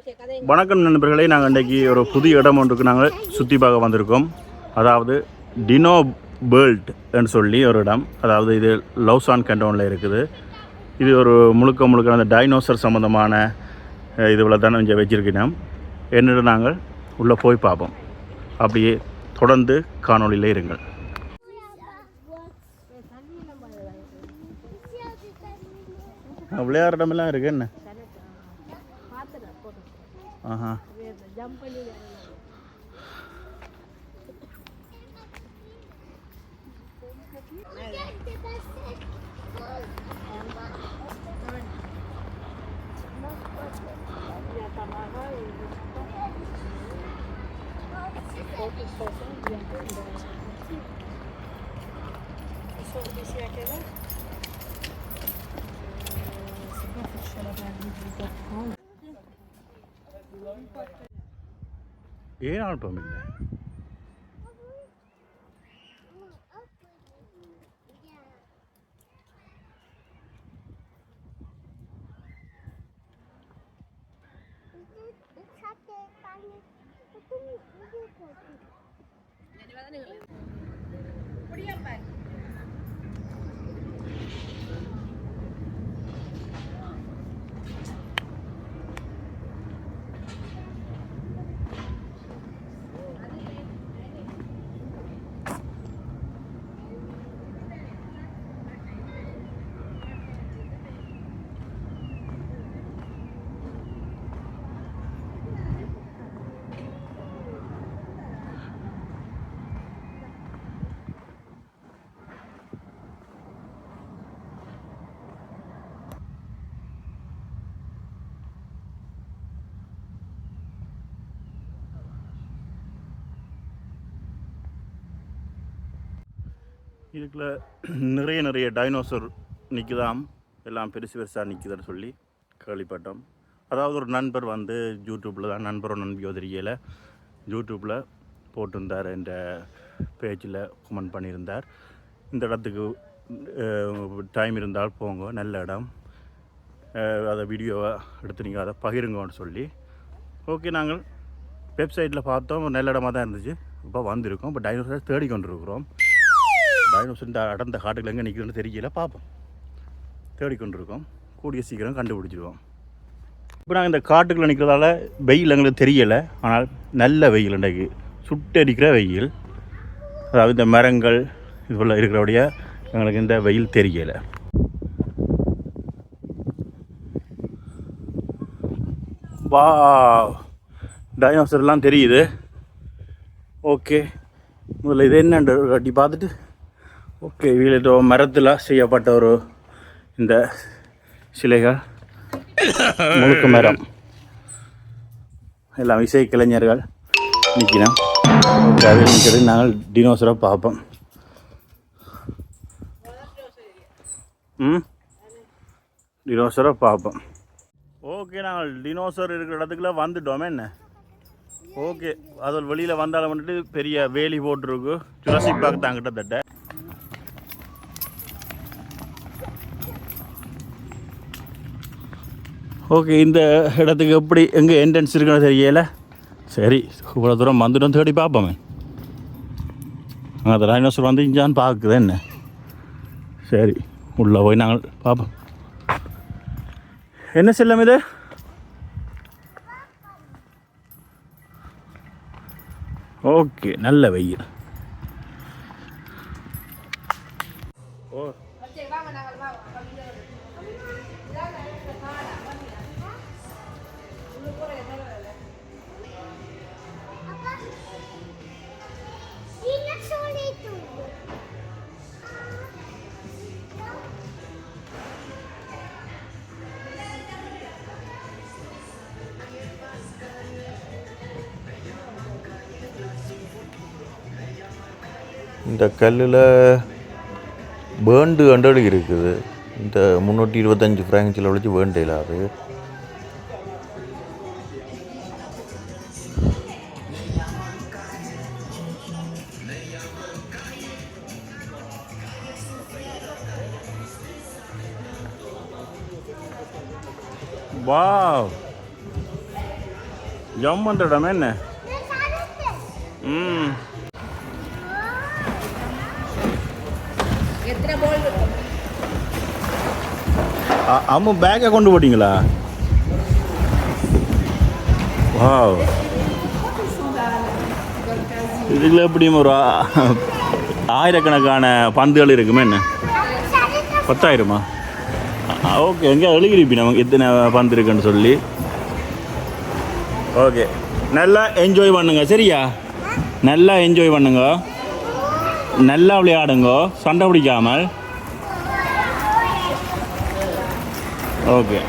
வணக்கம் நண்பர்களே, நாங்கள் இன்றைக்கி ஒரு புதிய இடம் ஒன்றுக்கு நாங்கள் சுற்றி பார்க்க வந்திருக்கோம். அதாவது டினோ வேர்ல்ட் என்று சொல்லி ஒரு இடம். அதாவது இது லவுசான் கண்டோனில் இருக்குது. இது ஒரு முழுக்க அந்த டைனோசர் சம்மந்தமான இதுவில் தானே இங்கே வச்சுருக்கோம். என்னென்னு நாங்கள் உள்ளே போய் பார்ப்போம். அப்படியே தொடர்ந்து காணொலியில் இருங்கள். விளையாடுற இடமெல்லாம் இருக்கு என்ன? ஆஹா, ஏன் அனுப்பம் இல்லை? இதுக்குள்ள நிறைய டைனோசர் நிற்குதாம். எல்லாம் பெருசாக நிற்குதுன்னு சொல்லி கேள்விப்பட்டோம். அதாவது ஒரு நண்பர் வந்து யூடியூப்பில் தான், நண்பரோ நண்பியோ தெரியல, யூடியூப்பில் போட்டிருந்தார். என்ற பேஜில் கமெண்ட் பண்ணியிருந்தார். இந்த இடத்துக்கு டைம் இருந்தால் போங்க, நல்ல இடம், அதை வீடியோவை எடுத்து நீங்கள் அதை பகிருங்கன்னு சொல்லி. ஓகே, நாங்கள் வெப்சைட்டில் பார்த்தோம், நல்ல இடமாக தான் இருந்துச்சு. இப்போ வந்திருக்கோம். இப்போ டைனோசரை தேடிக்கொண்டிருக்கிறோம். டைனோசர் இந்த அடர்ந்த காட்டுகள் எங்கே நிற்கிறதுன்னு தெரியல, பார்ப்போம். தேடிக்கொண்டிருக்கோம், கூடிய சீக்கிரம் கண்டுபிடிச்சிடுவோம். இப்போ நாங்கள் இந்த காட்டுக்குள்ளே நிற்கிறதால வெயில் எங்களுக்கு தெரியலை. ஆனால் நல்ல வெயில், இன்றைக்கு சுட்டரிக்கிற வெயில். அதாவது இந்த மரங்கள் இதுபோல் இருக்கிறபடிய எங்களுக்கு இந்த வெயில் தெரியலை. வா, டைனோசர்லாம் தெரியுது. ஓகே, முதல்ல இது என்னண்டு கட்டி பார்த்துட்டு. ஓகே, வீடு மரத்தில் செய்யப்பட்ட ஒரு இந்த சிலைகள், முழுக்க மரம், எல்லாம் இசை கலைஞர்கள் நிற்கிறோம். அதில் நிற்கிறது நாங்கள் டினோசரை பார்ப்போம். டினோசரை பார்ப்போம். ஓகே, நாங்கள் டினோசர் இருக்கிற இடத்துக்குள்ள வந்துட்டோமே என்ன. ஓகே, அதில் வெளியில் வந்தாலும் வந்துட்டு பெரிய வேலி போட்டிருக்கு. ஜுராசிக் பார்க் தான் கிட்டத்தட்ட. ஓகே, இந்த இடத்துக்கு எப்படி எங்கே என்ட்ரன்ஸ் இருக்குன்னு தெரியல. சரி, இவ்வளோ தூரம் வந்துட்டோம், தேடி பார்ப்போமே. அந்த டைனோசர் வந்து இஞ்சான்னு பார்க்குது என்ன. சரி, உள்ளே போய் நாங்கள் பார்ப்போம். என்ன செல்லம் இது? ஓகே, நல்ல வெயில். ஓ, இந்த கல்லில் வேண்டு கண்டடி இருக்குது. இந்த 325 ஃப்ராங்க்ஸில் விழிச்சு வேண்டு இல்லாது. வாவ், ஜம்ப் பண்ணுற இடமே என்ன? ம் அம்மா பேக்கை கொண்டு போட்டிங்களா? வாவ், இதில் எப்படியும் ஒரு ஆயிரக்கணக்கான பந்துகள் இருக்குமே என்ன? 10,000மா? ஓகே, எங்கே எழுதிருப்பி நமக்கு எத்தனை பந்து இருக்குன்னு சொல்லி. ஓகே, நல்லா என்ஜாய் பண்ணுங்க சரியா? நல்லா என்ஜாய் பண்ணுங்க, நல்லா விளையாடுங்க, சண்டை பிடிக்காமல். Okay,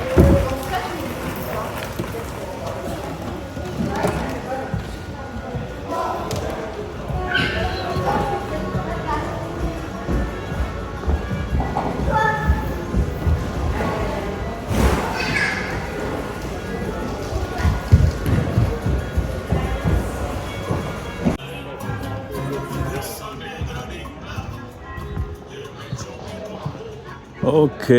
okay.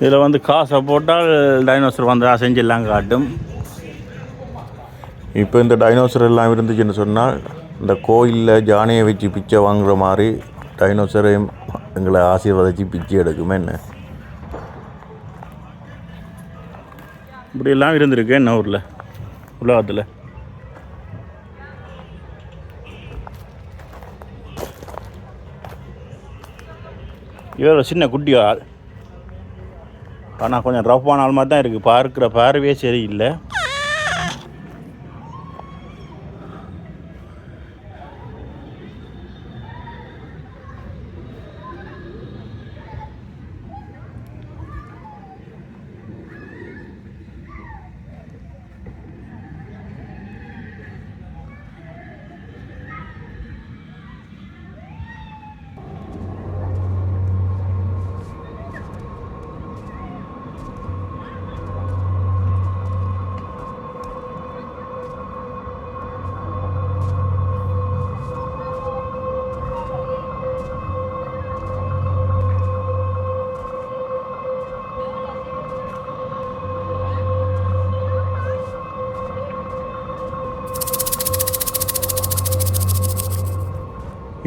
இதில் வந்து காசை போட்டால் டைனோசர் வந்து செஞ்செல்லாம் காட்டும். இப்போ இந்த டைனோசர் எல்லாம் இருந்துச்சுன்னு சொன்னால் இந்த கோயிலில் ஜானையை வச்சு பிச்சை வாங்குற மாதிரி டைனோசரையும் எங்களை ஆசீர்வதிச்சு பிச்சை எடுக்குமே என்ன? இப்படியெல்லாம் இருந்திருக்கு என்ன ஊரில் உலகத்தில். இவர் சின்ன குட்டியால், ஆனால் கொஞ்சம் ரஃப்பான ஆள் மாதிரி தான் இருக்குது. பார்க்குற பார்வையே சரியில்லை.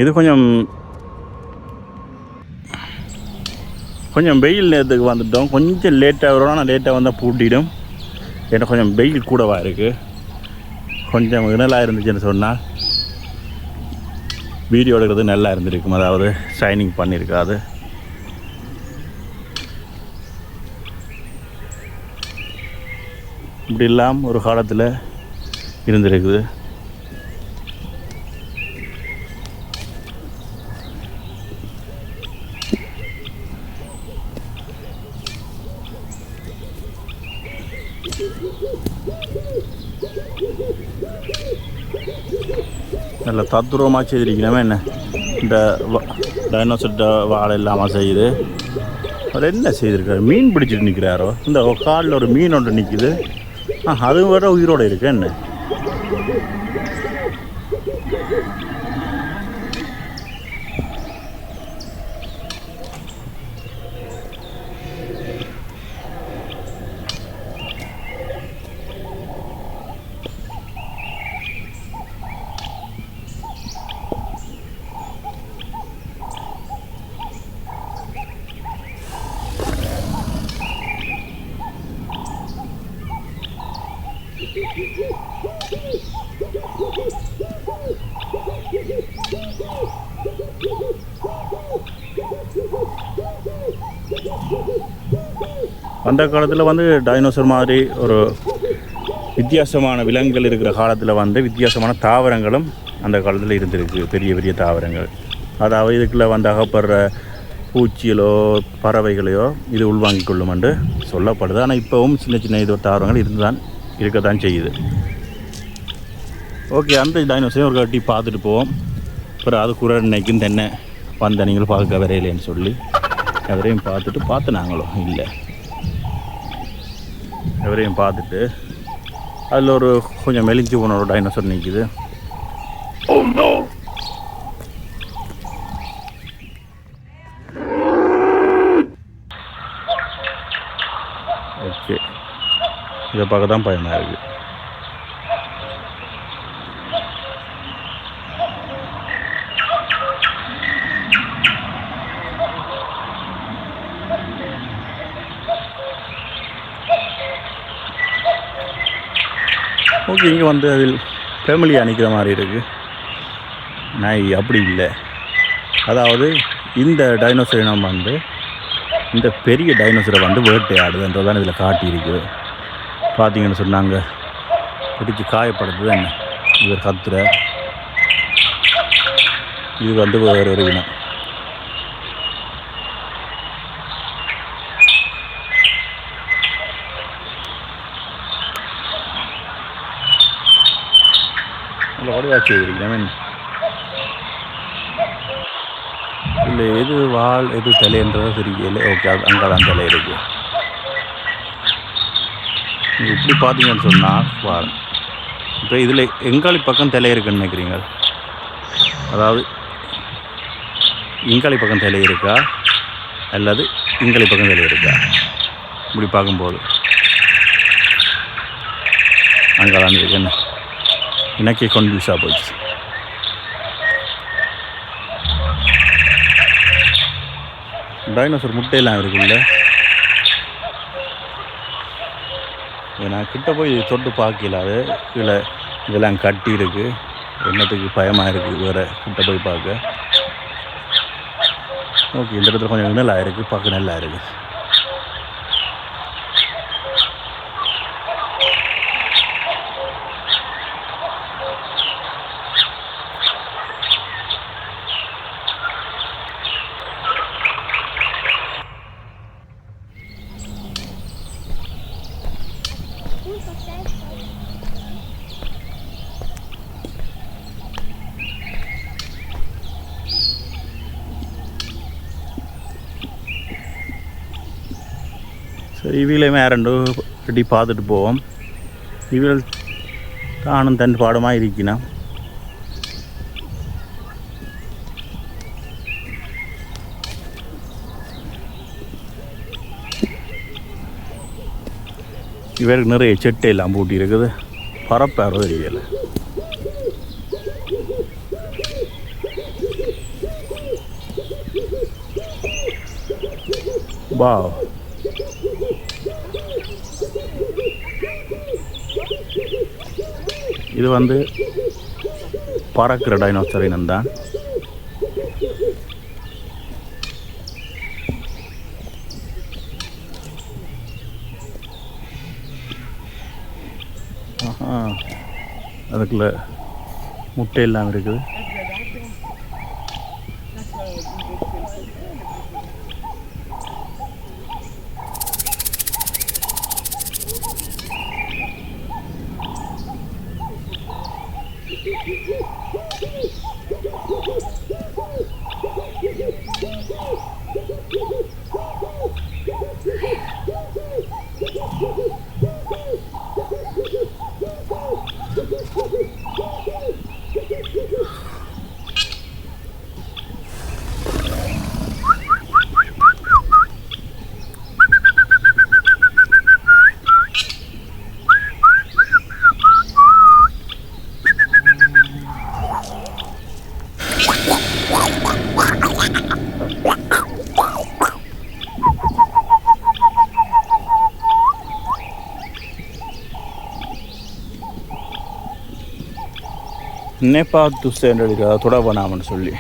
இது கொஞ்சம் வெயில் நேரத்துக்கு வந்துட்டோம். கொஞ்சம் லேட்டாக வரும், ஆனால் லேட்டாக வந்தால் பூட்டிடும். ஏன்னா கொஞ்சம் வெயில் கூடவா இருக்குது. கொஞ்சம் இனலாக இருந்துச்சுன்னு சொன்னால் வீடியோ எடுக்கிறது நல்லா இருந்திருக்கும், அதாவது ஷைனிங் பண்ணியிருக்காது. இப்படி இல்லாமல் ஒரு காலத்தில் இருந்திருக்குது. நல்ல தத்துரூபமாக செய்திருக்கணுமே என்ன? இந்த டைனோசர்கிட்ட வாழை இல்லாமல் செய்யுது. அவர் என்ன செய்திருக்காரு? மீன் பிடிச்சிட்டு நிற்கிறாரோ. இந்த காலில் ஒரு மீன் ஒன்று நிற்குது. அதுவும் வேற உயிரோடு இருக்கு என்ன? அந்த காலத்தில் வந்து டைனோசர் மாதிரி ஒரு வித்தியாசமான விலங்குகள் இருக்கிற காலத்தில் வந்து வித்தியாசமான தாவரங்களும் அந்த காலத்தில் இருந்திருக்கு. பெரிய பெரிய தாவரங்கள், அதாவது இதுக்குள்ளே வந்து அகப்படுற பூச்சிகளோ பறவைகளையோ இது உள்வாங்கிக் கொள்ளும் என்று சொல்லப்படுது. ஆனால் இப்போவும் சின்ன சின்ன இது தாவரங்கள் இருக்கத்தான் செய்யுது. ஓகே, அந்த டைனோசரையும் ஒரு கட்டி பார்த்துட்டு போவோம். அப்புறம் அது குரண்ணைக்கும் தென்னை வந்த நீங்களும் பார்க்க வரையிலேன்னு சொல்லி எவரையும் பார்த்து நாங்களும் இல்லை, எவரையும் பார்த்துட்டு அதில் ஒரு கொஞ்சம் மெலிஞ்சு போன ஒரு டைனோசர் நிற்கிது. இதை பார்க்க தான் பயமாக இருக்குது. ஓகே, இங்கே வந்து அதில் ஃபேமிலியாக நிற்கிற மாதிரி இருக்குது. நாய் அப்படி இல்லை. அதாவது இந்த டைனோசர் இனம் வந்து இந்த பெரிய டைனோசரை வந்து வேட்டையாடுதுன்றதான் இதில் காட்டியிருக்குது. பார்த்தீங்கன்னு சொன்னாங்க பிடிச்சி காயப்படுறது என்ன இவர் கத்துற. இது வந்து வேறு ஒரு இனம். நல்ல வடிவாச்சு இருக்கிறேன். இல்லை எது வால் எது தலைன்றது தெரியல. ஓகே, அங்கே தான் தலை இருக்குது. நீங்கள் இப்படி பார்த்தீங்கன்னு சொன்னால் வால். இப்போ இதில் எங்காளி பக்கம் தலை இருக்குன்னு நினைக்கிறீங்க? அதாவது இங்காளி பக்கம் தலை இருக்கா அல்லது இங்காளி பக்கம் தலை இருக்கா? இப்படி பார்க்கும்போது அங்கே தான் இருக்கு. என்ன எனக்கே கன்ஃபியூஸாக போச்சு. டைனோசர் முட்டையெல்லாம் இருக்குல்ல. நான் கிட்ட போய் தொட்டு பார்க்கல. அது கீழே இதெல்லாம் கட்டி இருக்குது. என்னத்துக்கு பயமாக இருக்குது வேறு கிட்ட போய் பார்க்க. ஓகே, இந்த இடத்துல கொஞ்சம் நல்லா இருக்குது, பார்க்க நல்லா இருக்குது. சரி, இவையிலையுமே ரெண்டு ரெடி பார்த்துட்டு போவோம். இவள் தானும் தன் பாடமாக இருக்கணும். இவருக்கு நிறைய செட்டை எல்லாம் பூட்டி இருக்குது. பரப்பாரோ தெரியல. வா, இது வந்து பறக்கிற டைனோசர் இனம் தான். அதுக்குள்ள முட்டை எல்லாம் இருக்குது. நேபாத்துஸ் என்று எழுதியிருக்காங்க, தொடவனாமன்னு சொல்லி.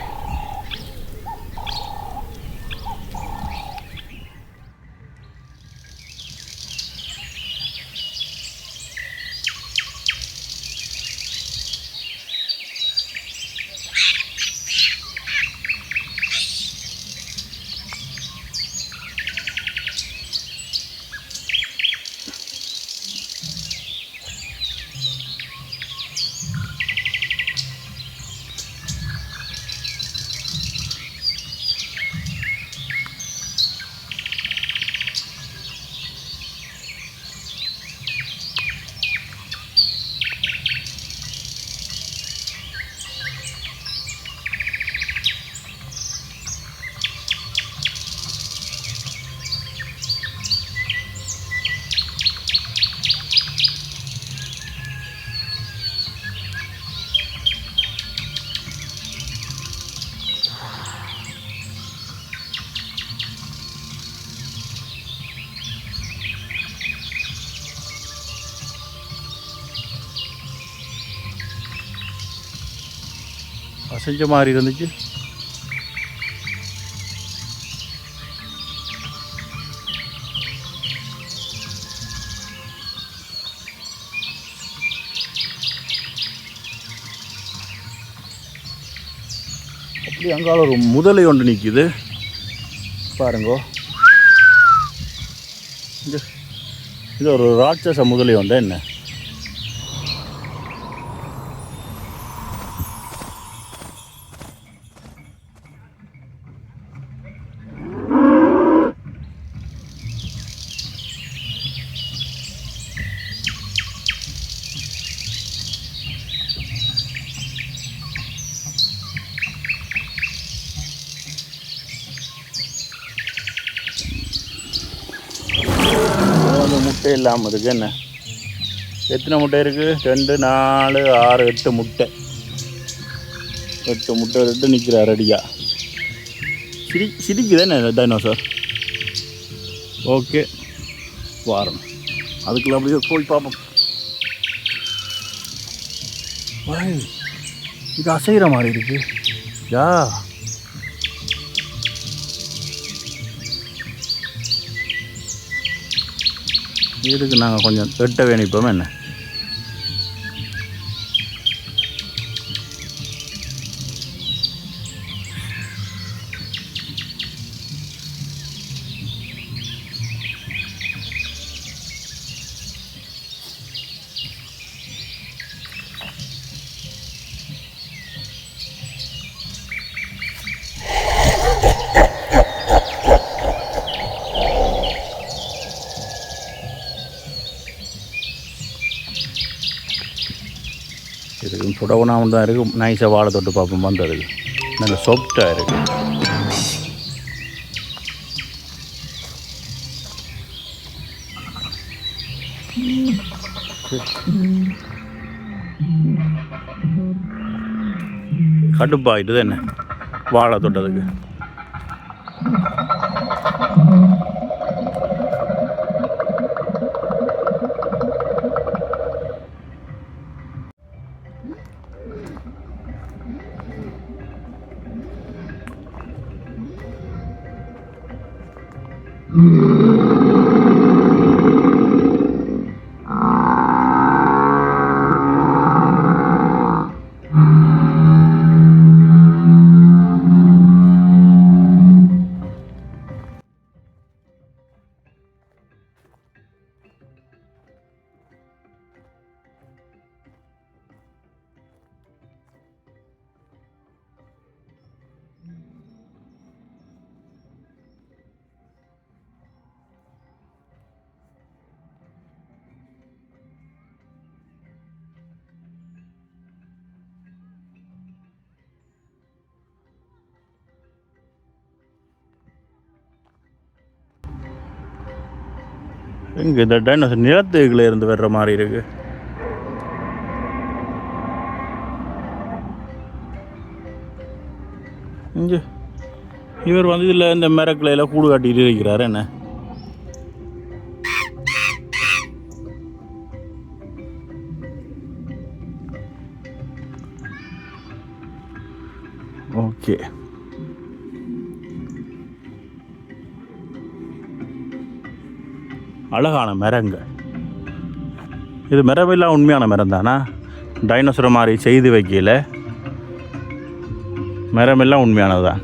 அசைஞ்ச மாதிரி இருந்துச்சு. அப்படி அங்கால ஒரு முதலை ஒன்று நிற்கிது பாருங்கோ. இது ஒரு ராட்சச முதலை உண்டு என்ன. முட்டை இல்லாமல் இருக்குது என்ன. எத்தனை முட்டை இருக்குது? 2 4 6 8 முட்டை. 8 முட்டை எடுத்து நிற்கிறார் ரெடியாக. சிரிக்குது என்ன டைனோசர். ஓகே வாரம் அதுக்குள்ள அப்படியே போய் பார்ப்போம். இது அசைகிற மாதிரி இருக்கு. யா இதுக்கு நாங்கள் கொஞ்சம் எட்ட வேணிப்போம் என்ன. இதுக்கு புடவனாகவும் தான் இருக்குது. நைஸாக வாழை தொட்டு பார்ப்போம். வந்ததுக்கு நல்ல சாஃப்டாக இருக்குது. கடுப்பாயிட்டுது என்ன வாழை தொட்டதுக்கு. இங்கே இந்த டைனோசர் நிலத்துக்குள்ளே இருந்து வர்ற மாதிரி இருக்கு. இங்கே இவர் வந்து இதில் இந்த மரக்கிளையில் கூடு காட்டிட்டு இருக்கிறார் என்ன. ஓகே அழகான மரங்கள். இது மரமெல்லாம் உண்மையான மரம் தானா? டைனோசர் மாதிரி செய்து வைக்கல. மரமெல்லாம் உண்மையானது தான்.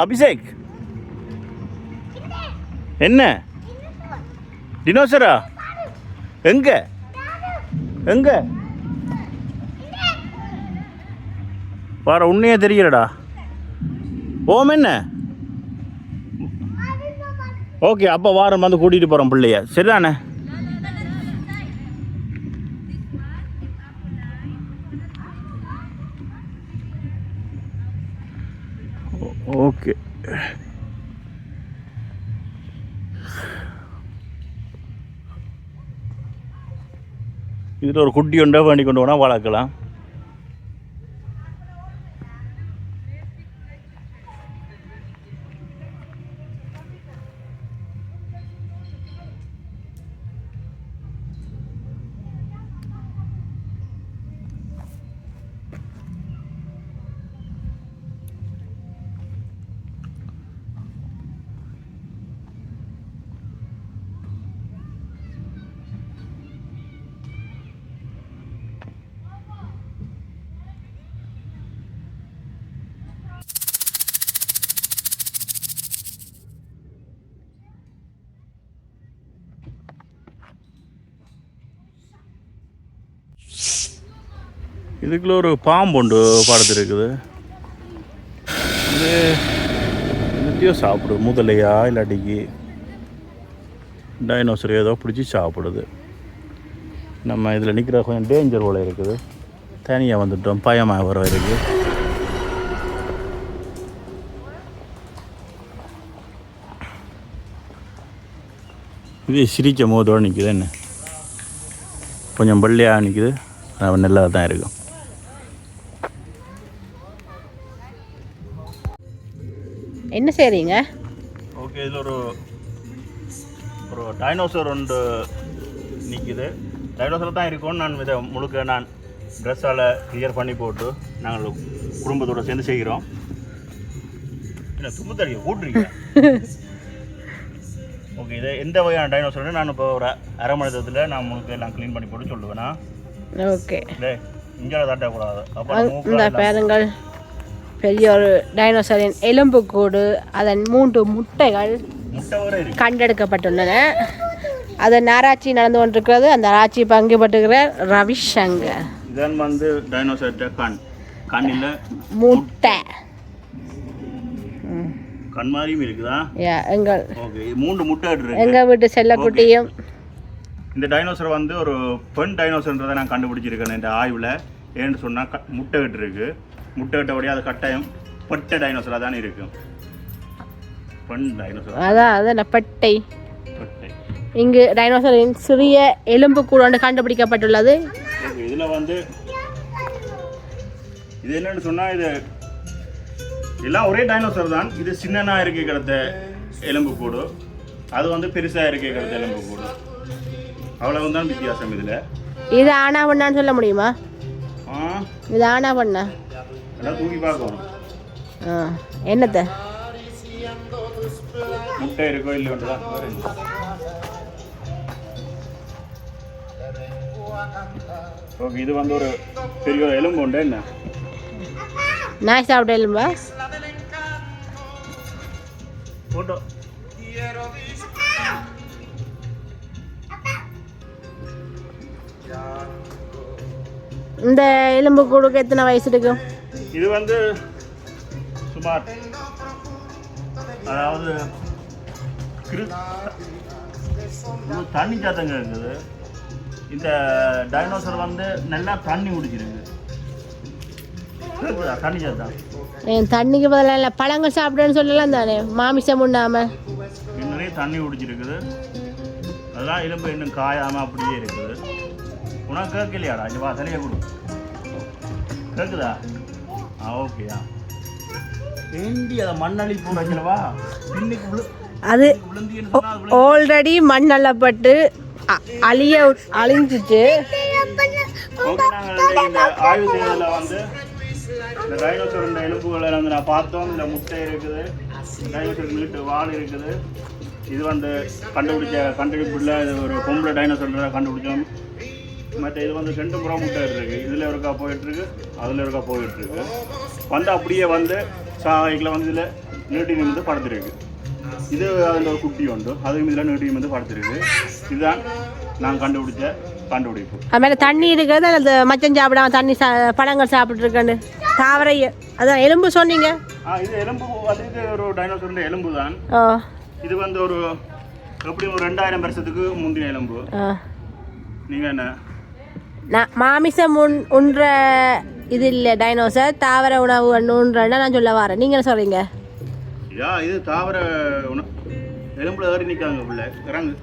அபிஷேக் என்ன டினோசரா? எங்க எங்க வர உன்னையே தெரியலடா. ஓம் என்ன? ஓகே அப்போ வாரம் வந்து கூட்டிகிட்டு போகிறோம் பிள்ளைய. சரிதானே? ஓகே. இதில் ஒரு குட்டி ஒன்றை வேண்டி கொண்டு போனால் வளர்க்கலாம். இதுக்குள்ள ஒரு பாம்பு ஒன்று படுத்துருக்குது. இது என்னத்தையோ சாப்பிடுது, முதலையா இல்லாட்டிக்கு டைனோசர் ஏதோ பிடிச்சி சாப்பிடுது. நம்ம இதில் நிற்கிற கொஞ்சம் டேஞ்சர் போல இருக்குது. தனியாக வந்துட்டோம், பயமாக வர இருக்குது. இது சிரிச்ச மோதோடு நிற்குது. என்ன கொஞ்சம் பள்ளியாக நிற்குது, நல்லா தான் இருக்கும். என்ன செய்றீங்க? ஓகே, இதில் ஒரு டைனோசர் ஒன்று நிற்குது. டைனோசர் தான் இருக்கும்னு நான் இதை முழுக்க நான் ட்ரெஸ்ஸால் கிளியர் பண்ணி போட்டு நாங்கள் குடும்பத்தோடு சேர்ந்து செய்கிறோம். இல்லை தும்புத்தடிக்க கூட்டுறீங்க. ஓகே, இதை எந்த வகையான டைனோசர்னு நான் இப்போ ஒரு அரை மணி நேரத்தில் நான் முழுக்க எல்லாம் க்ளீன் பண்ணி போட்டு சொல்லுவேண்ணா. ஓகே, இங்கே தட்டக்கூடாது. இந்த பேருங்கள் பெரிய ஒரு டைனோசரின் எலும்புக்கூடு, அதன் 3 முட்டைகள் கண்டெடுக்கப்பட்டுள்ளன. அதன் ஆராய்ச்சி நடந்து கொண்டிருக்கிறது. அந்த ஆராய்ச்சி பங்கு பட்டுகிறார் ரவிசங்கர். இதன் வந்து டைனோசர் கண்ணில் முட்டை கண் மாதிரியும் இருக்குதா? எங்கள் ஓகே, 3 முட்டை இருக்கு. எங்கள் வீட்டு செல்லக்குட்டியும். இந்த டைனோசர் வந்து ஒரு பெண் டைனோசர்ன்றதை நான் கண்டுபிடிச்சிருக்கேன் இந்த ஆய்வில். ஏன்னு சொன்னால் முட்டை இருக்கு. முட்டை விட்டபடியே அது கட்டாயம் பட்டை டைனோசராக தான் இருக்கும். பெண் டைனோசர் அதான் பட்டை. இங்கு டைனோசரின் சிறிய எலும்பு கூட கண்டுபிடிக்கப்பட்டுள்ளது. இதில் வந்து இது என்னன்னு சொன்னால், இது எல்லாம் ஒரே டைனோசர் தான். இது சின்னனா இருக்க கிடந்த எலும்பு கூடு, அது வந்து பெருசாக இருக்க கிடந்த எலும்பு கூடு. அவ்வளவு தான் வித்தியாசம். இதில் இது ஆனா பண்ணான்னு சொல்ல முடியுமா? இது ஆனா பண்ணா எல்லாம் தூக்கி பார்க்கணும். என்னத்த முட்டை இருக்கோ இல்லையோன்றதான். ஓகே, இது வந்து ஒரு பெரிய எலும்பு உண்டு. என்ன நாய் சாப்பிட்ட எலும்பா? போட்டோ இந்த எலும்பு கூடுக்கு எத்தனை வயசு இருக்கும்? இது வந்து சுமார், அதாவது தண்ணி சாத்தங்க இருக்குது. இந்த டைனோசர் வந்து நல்லா தண்ணி குடிச்சிருக்கு. தண்ணி சாத்தம் தண்ணிக்கு பதிலாக இல்லை, பழங்கள் சாப்பிடுன்னு சொல்லலாம் தானே, மாமிசம் உண்ணாமல். நிறைய தண்ணி குடிச்சிருக்குது. அதெல்லாம் எலும்பு இன்னும் காயாமல் அப்படியே இருக்குது. உனக்கு கேட்கலையாடா? இங்கே வா, சரியாக கொடு. கேட்குதா? ஓகேயா. ஏண்டி அதை மண்ணள்ளி போடுறவா? இன்னைக்கு அது ஆல்ரெடி மண் அள்ளப்பட்டு அழிஞ்சிச்சு. இந்த ஆய்வு செய்வதில் வந்து இந்த டைனோசர் இந்த எலும்புகளை வந்து நான் பார்த்தோம். இந்த முட்டை இருக்குது, டைனோசர் நீட்டு வால் இருக்குது. இது வந்து கண்டுபிடிப்பில் இது ஒரு பொம்பளை டைனோசர் கண்டுபிடிச்சோம். மற்ற இது வந்து 2 புறம் முட்டை இருக்குது. இதில் ஒருக்கா போயிட்டுருக்கு, அதில் ஒருக்கா போயிட்டுருக்கு. வந்து அப்படியே வந்து சாய்க்கில் வந்து இதில் நீட்டி நிமிந்து படுத்துருக்கு. இது அதில் ஒரு குட்டி உண்டு, அதுக்கு இதில் நீட்டி நிமிந்து படுத்துருக்கு. இதுதான் நான் கண்டுபிடிச்ச கண்டுபிடிப்பு. அதுமாதிரி தண்ணி இருக்கிறது, அந்த மச்சம் சாப்பிடாம தண்ணி பழங்கள் சாப்பிட்ருக்கேன்னு தாவரை. அதான் எலும்பு சொன்னீங்க. இது எலும்பு, அது ஒரு டைனோசர் எலும்பு தான். இது வந்து ஒரு எப்படி ஒரு 2000 வருஷத்துக்கு முந்தின எலும்பு. நீங்கள் என்ன மாமிசம் உண்ற இது இல்லை டைனோசர் தாவர உணவு ஒன்றுன்றா நான் சொல்ல வரேன். நீங்கள் என்ன சொல்கிறீங்க? இது தாவர எலும்புல ஏறி நிற்காங்க பிள்ளை இறங்கு.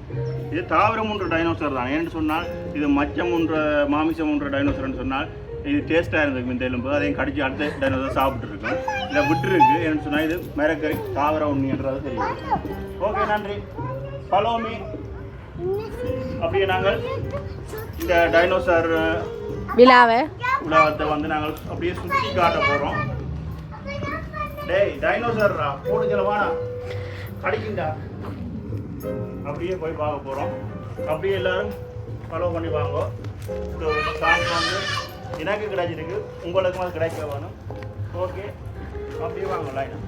இது தாவரம் ஒன்ற டைனோசர் தான். ஏன்னு சொன்னால் இது மச்சம் ஒன்ற மாமிசம் ஒன்ற டைனோசர்னு சொன்னால் இது டேஸ்ட்டாக இருந்திருக்கு இந்த எலும்பு. அதையும் கடிச்சு அடுத்த டைனோசர் சாப்பிட்டுருக்கோம். இதை விட்டுருக்கு. ஏன்னு சொன்னால் இது மரக்கறி தாவர உண்ணின்றது தெரியும். ஓகே, நன்றி. Follow me. அப்படியே நாங்கள் இந்த டைனோசர் உலகத்தை வந்து நாங்கள் அப்படியே சுற்றி காட்ட போகிறோம். டேய் டைனோசர்ரா போட்டு சொல்லவானா கடிக்குண்டா. அப்படியே போய் பார்க்க போகிறோம். அப்படியே எல்லாரும் ஃபாலோ பண்ணி வாங்க. சாங் வந்து எனக்கு கிடைச்சிருக்கு, உங்களுக்கும் அது கிடைக்க வேணும். ஓகே, அப்படியே வாங்க லைனா.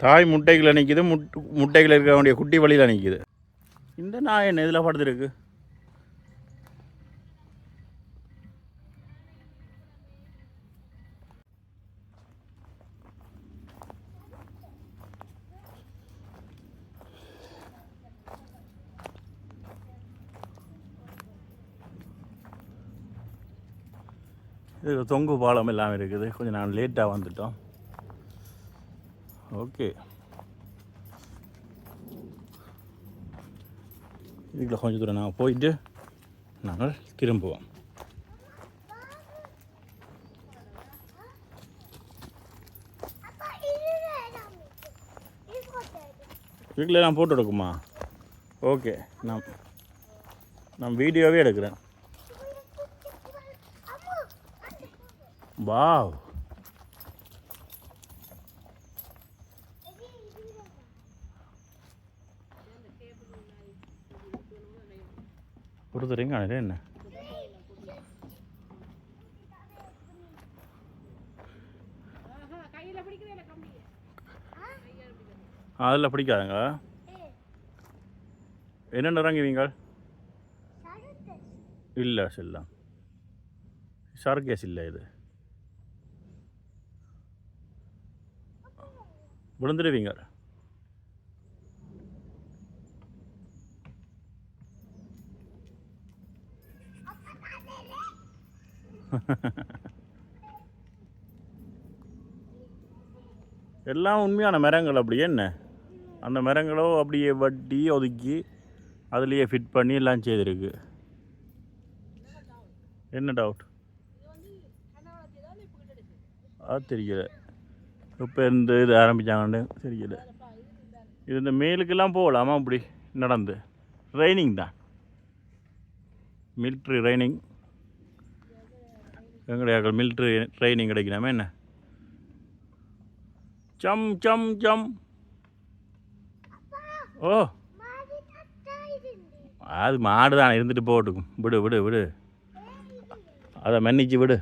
தாய் முட்டைகளை நிற்கிது, முட்டைகள் இருக்க வேண்டிய குட்டி வழியில் நிற்கிது. இந்த நாய் என்ன இதில் படுத்துருக்கு? இது தொங்கு பாலம் எல்லாம் இருக்குது. கொஞ்சம் நான் லேட்டாக வந்துட்டோம். ஓகே, இதுக்குள்ள கொஞ்சம் தூரம் நாங்கள் போயிட்டு நாங்கள் திரும்புவோம். வீட்டில் நான் போட்டு எடுக்குமா? ஓகே, நான் வீடியோவே எடுக்கிறேன். வாவ், ஒருத்தரையும் காணல. என்ன அதில் பிடிக்காதுங்க. என்னென்ன இறங்குவீங்க? இல்லை செல்லாம் சர்க்கேஸ் இல்லை. இது விழுந்துடுவீங்க. எல்லாம் உண்மையான மரங்கள். அப்படியே என்ன அந்த மரங்களோ அப்படியே வட்டி ஒதுக்கி அதுலேயே ஃபிட் பண்ணி எல்லாம் செய்திருக்கு. என்ன டவுட்? அது தெரியல. இப்போ இந்த இது ஆரம்பித்தாங்கன்னு தெரியல. இது இந்த மேலுக்கெல்லாம் போகலாமா? அப்படி நடந்து ட்ரைனிங் தான், மிலிட்ரி ட்ரைனிங். எங்களுடைய மிலிட்ரி ட்ரைனிங் கிடைக்கலாமா என்ன? ஜம் ஜம் ஜம். ஓ, அது மாடு தான், இருந்துட்டு போட்டுக்கும். விடு விடு விடு, அதை மன்னிச்சு விடு.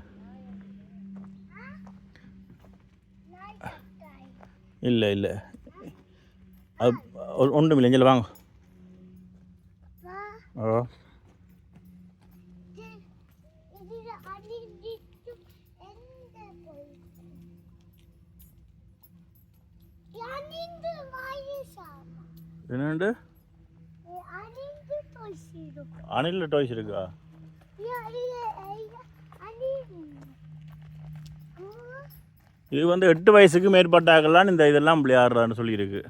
இல்லை இல்லை, அது ஒன்றும் இல்லை. இங்கே வாங்க. ஓ, என்னண்டு அணில் டாய்ஸ் இருக்கா? இது வந்து 8 வயசுக்கு மேற்பட்டாக்கலாம் இந்த இதெல்லாம் விளையாடுறான்னு சொல்லியிருக்கு.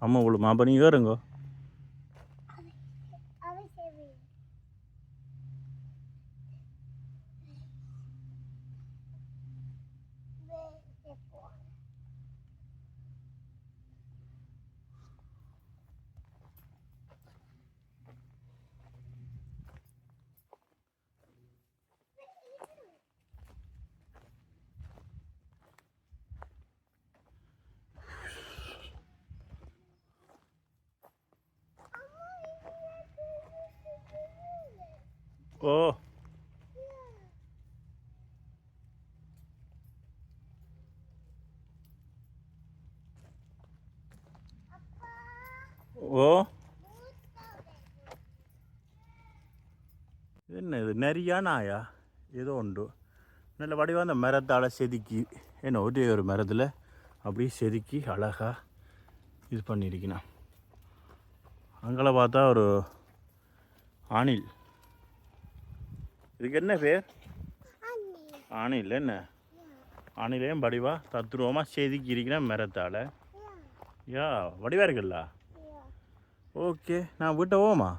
அம்மா விழுமா? அப்போ நீங்கள் ஏறுங்கோ. ஓ ஓ என்ன இது நிறையா நாயா ஏதோ உண்டு நல்ல வடிவாக அந்த மரத்தால் செதுக்கி என்ன ஒரே ஒரு மரத்தில் அப்படியே செதுக்கி அழகாக இது பண்ணியிருக்கணும். அங்கே பார்த்தா ஒரு ஆணில். இதுக்கு என்ன பேர்? ஆணில். என்ன ஆணிலையும் வடிவாக தத்துருவமாக செதுக்கி இருக்கிறேன் மரத்தால். யா வடிவாக இருக்குல்ல? ஓகே நான் வீட்டை போமா.